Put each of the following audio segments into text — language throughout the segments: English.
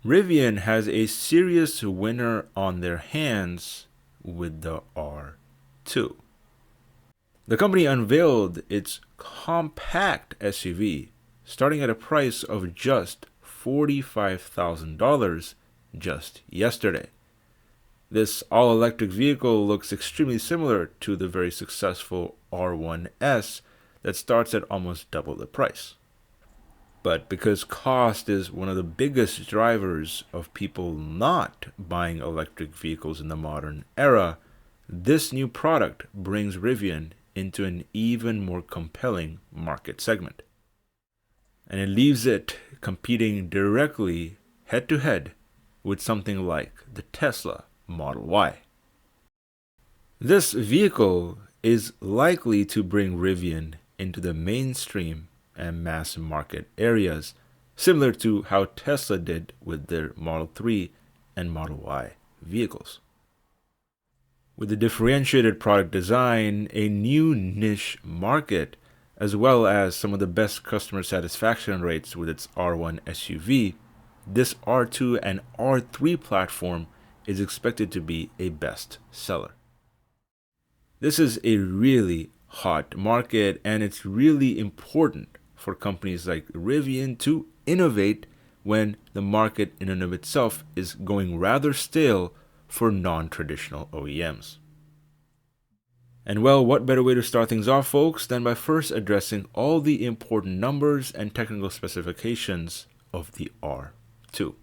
Rivian has a serious winner on their hands with the R2. The company unveiled its compact SUV starting at a price of just $45,000 just yesterday. This all-electric vehicle looks extremely similar to the very successful R1S that starts at almost double the price. But because cost is one of the biggest drivers of people not buying electric vehicles in the modern era, this new product brings Rivian into an even more compelling market segment. And it leaves it competing directly head-to-head with something like the Tesla Model Y. This vehicle is likely to bring Rivian into the mainstream and mass market areas, similar to how Tesla did with their Model 3 and Model Y vehicles. With the differentiated product design, a new niche market, as well as some of the best customer satisfaction rates with its R1 SUV, this R2 and R3 platform is expected to be a best seller. This is a really hot market, and it's really important for companies like Rivian to innovate when the market in and of itself is going rather stale for non-traditional OEMs. And well, what better way to start things off, folks, than by first addressing all the important numbers and technical specifications of the R2.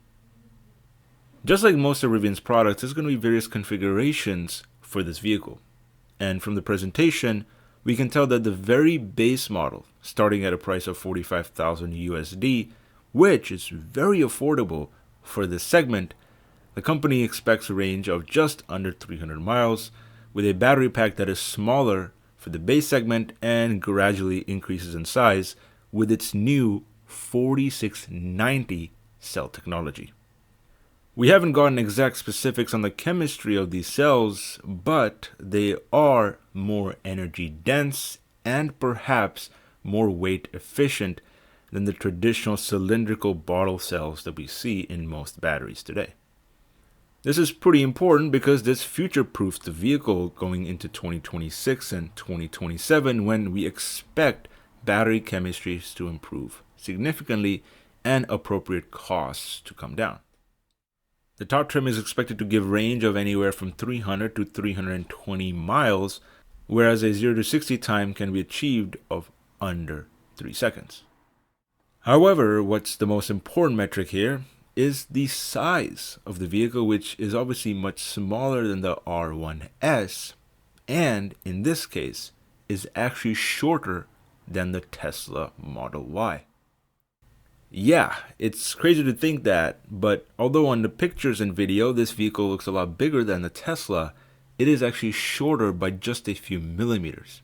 Just like most of Rivian's products, there's going to be various configurations for this vehicle. And from the presentation, we can tell that the very base model, starting at a price of $45,000 USD, which is very affordable for this segment, the company expects a range of just under 300 miles, with a battery pack that is smaller for the base segment and gradually increases in size with its new 4690 cell technology. We haven't gotten exact specifics on the chemistry of these cells, but they are more energy dense and perhaps more weight efficient than the traditional cylindrical bottle cells that we see in most batteries today. This is pretty important because this future-proofs the vehicle going into 2026 and 2027, when we expect battery chemistries to improve significantly and appropriate costs to come down. The top trim is expected to give range of anywhere from 300 to 320 miles, whereas a 0 to 60 time can be achieved of under 3 seconds. However, what's the most important metric here is the size of the vehicle, which is obviously much smaller than the R1S, and in this case is actually shorter than the Tesla Model Y. Yeah, it's crazy to think that, but although on the pictures and video this vehicle looks a lot bigger than the Tesla, it is actually shorter by just a few millimeters.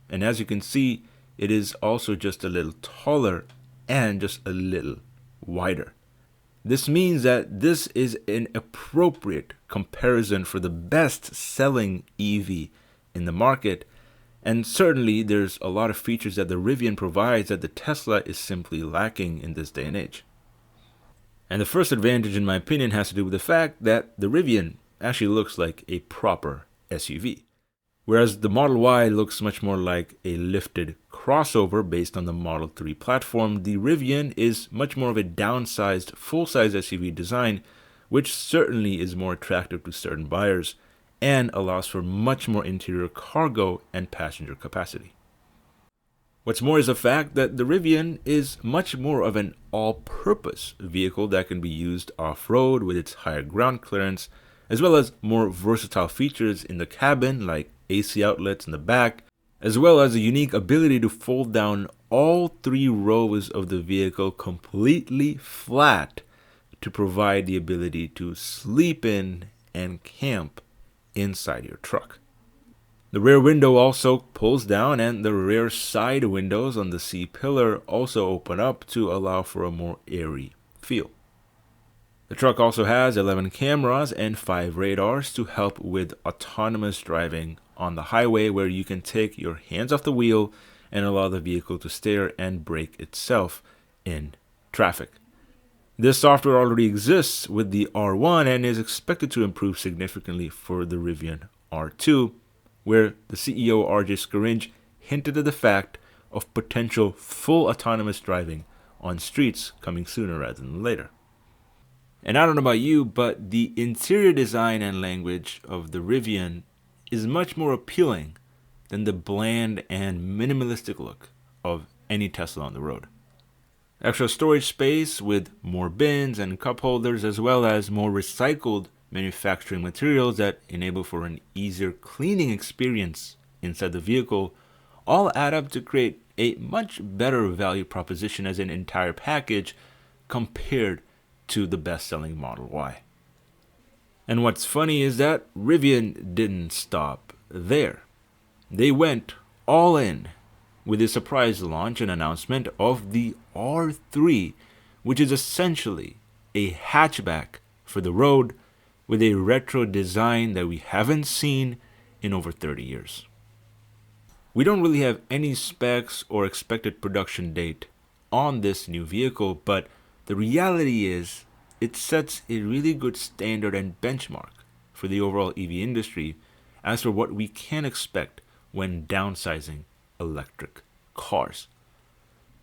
And as you can see, it is also just a little taller and just a little wider. This means that this is an appropriate comparison for the best selling EV in the market, and certainly there's a lot of features that the Rivian provides that the Tesla is simply lacking in this day and age. And the first advantage, in my opinion, has to do with the fact that the Rivian actually looks like a proper SUV. Whereas the Model Y looks much more like a lifted crossover based on the Model 3 platform, the Rivian is much more of a downsized, full-size SUV design, which certainly is more attractive to certain buyers and allows for much more interior cargo and passenger capacity. What's more is the fact that the Rivian is much more of an all-purpose vehicle that can be used off-road with its higher ground clearance, as well as more versatile features in the cabin like AC outlets in the back, as well as a unique ability to fold down all 3 rows of the vehicle completely flat to provide the ability to sleep in and camp inside your truck. The rear window also pulls down, and the rear side windows on the C-pillar also open up to allow for a more airy feel. The truck also has 11 cameras and 5 radars to help with autonomous driving on the highway, where you can take your hands off the wheel and allow the vehicle to steer and brake itself in traffic. This software already exists with the R1 and is expected to improve significantly for the Rivian R2, where the CEO RJ Scaringe hinted at the fact of potential full autonomous driving on streets coming sooner rather than later. And I don't know about you, but the interior design and language of the Rivian is much more appealing than the bland and minimalistic look of any Tesla on the road. Extra storage space with more bins and cup holders, as well as more recycled manufacturing materials that enable for an easier cleaning experience inside the vehicle, all add up to create a much better value proposition as an entire package compared to the best-selling Model Y. And what's funny is that Rivian didn't stop there. They went all in with a surprise launch and announcement of the R3, which is essentially a hatchback for the road with a retro design that we haven't seen in over 30 years. We don't really have any specs or expected production date on this new vehicle, but the reality is it sets a really good standard and benchmark for the overall EV industry as for what we can expect when downsizing electric cars.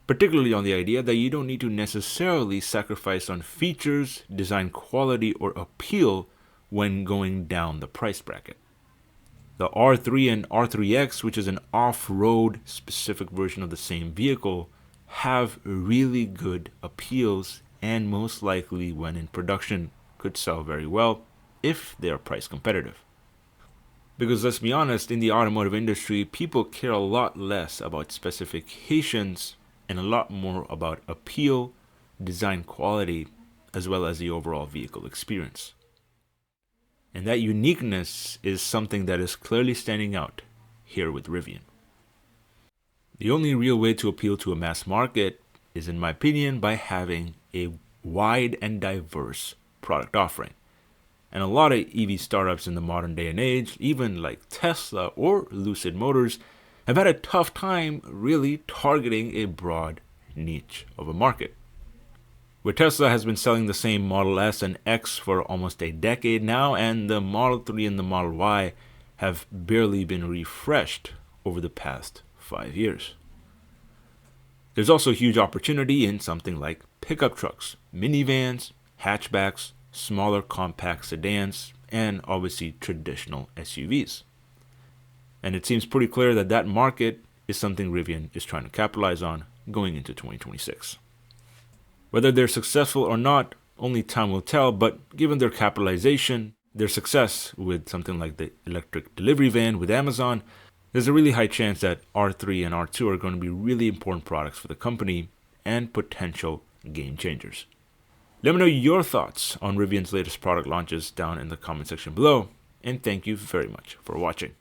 Particularly on the idea that you don't need to necessarily sacrifice on features, design quality, or appeal when going down the price bracket. The R3 and R3X, which is an off-road specific version of the same vehicle, have really good appeals and most likely when in production could sell very well if they are price competitive. Because let's be honest, in the automotive industry, people care a lot less about specifications and a lot more about appeal, design quality, as well as the overall vehicle experience. And that uniqueness is something that is clearly standing out here with Rivian. The only real way to appeal to a mass market is, in my opinion, by having a wide and diverse product offering. And a lot of EV startups in the modern day and age, even like Tesla or Lucid Motors, have had a tough time really targeting a broad niche of a market. Where Tesla has been selling the same Model S and X for almost a decade now, and the Model 3 and the Model Y have barely been refreshed over the past 5 years. There's also huge opportunity in something like pickup trucks, minivans, hatchbacks, smaller compact sedans, and obviously traditional SUVs. And it seems pretty clear that that market is something Rivian is trying to capitalize on going into 2026. Whether they're successful or not, only time will tell, but given their capitalization, their success with something like the electric delivery van with Amazon, there's a really high chance that R3 and R2 are going to be really important products for the company and potential game changers. Let me know your thoughts on Rivian's latest product launches down in the comment section below, and thank you very much for watching.